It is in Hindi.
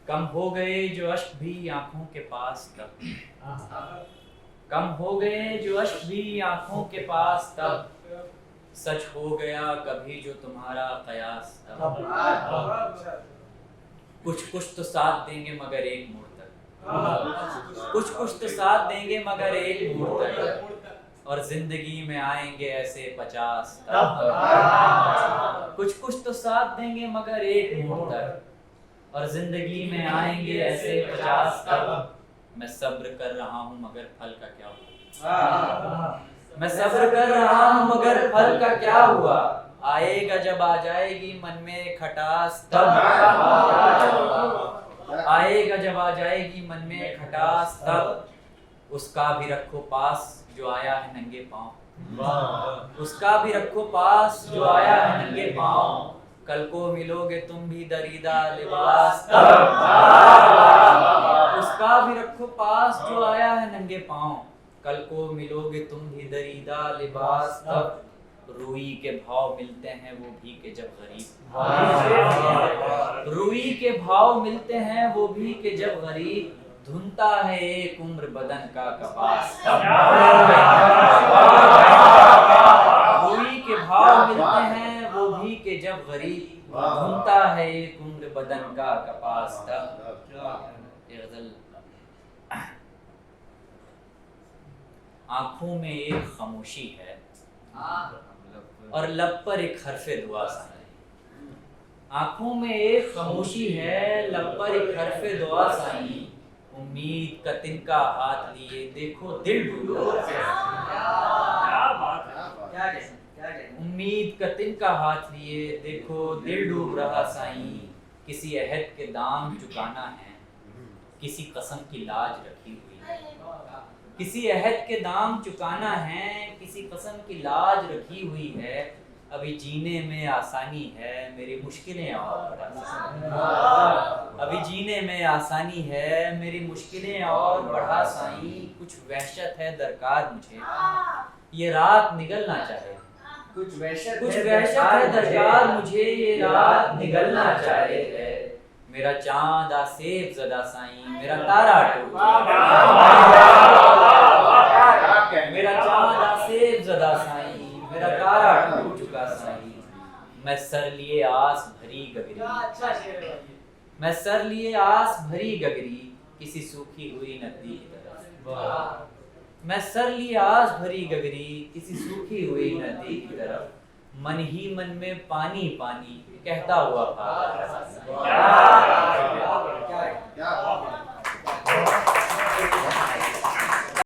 कम हो गए जो अश्क भी आंखों के पास तब, कम हो गए जो अश्क भी आंखों के पास तब, सच हो गया कभी जो तुम्हारा कयास तब। कुछ कुछ तो साथ देंगे मगर एक मोड़ तक, कुछ कुछ तो साथ देंगे मगर एक मोड़ तक, और जिंदगी में आएंगे ऐसे 50 तब। कुछ कुछ तो साथ देंगे मगर एक मोड़ तक, और जिंदगी में आएंगे ऐसे 50 तब। मैं सब्र कर रहा हूँ मगर फल का क्या हुआ, मैं सब्र कर रहा हूँ मगर फल का क्या हुआ, आएगा जब आ जाएगी मन में खटास तब, आएगा जब आ जाएगी मन में खटास तब। उसका भी रखो पास जो आया है नंगे पाँव, उसका भी रखो पास जो आया है नंगे पाँव, कल को मिलोगे तुम भी दरीदा लिबास तब। उसका भी रखो पास जो आया है नंगे पाँव, कल को मिलोगे तुम भी दरीदा लिबास तब। रूई के भाव मिलते हैं वो भी के जब गरीब, रूई के भाव मिलते हैं वो भी के जब गरीब, धुनता है एक उम्र बदन का कपास तब। रूई के भाव मिलते हैं वो भी के जब गरीब, धुनता है एक उम्र बदन का कपास तब। आंखों में एक खामोशी है और लब पर एक हरफे दुआ सा है। आंखों में एक खामोशी है, लब पर एक हरफे दुआ साईं, उम्मीद का तिनका हाथ लिए देखो दिल डूब उम्मीद का तिनका हाथ लिए देखो दिल डूब रहा साईं। किसी अहद के दाम चुकाना है, किसी कसम की लाज रखी हुई है, किसी अहद के दाम चुकाना है, किसी कसम की लाज रखी हुई है। अभी जीने में आसानी है मेरी मुश्किलें और अभी जीने में आसानी है मेरी मुश्किलें और बढ़ा साईं। कुछ वहशत है दरकार मुझे ये रात निगलना चाहे, कुछ वहशत है दरकार मुझे ये रात निगलना चाहे। मेरा चांद आसेब ज़दा साईं मेरा तारा टूट, मेरा चांद आसेब ज़दा साईं मेरा तारा टूट चुका साईं। मैं सर लिए आस भरी गगरी, मैं सर लिए आस भरी गगरी, किसी सूखी हुई नदी की तरफ। मैं सर लिए आस भरी गगरी, किसी सूखी हुई नदी की तरफ। मन ही मन में पानी पानी कहता हुआ भागा।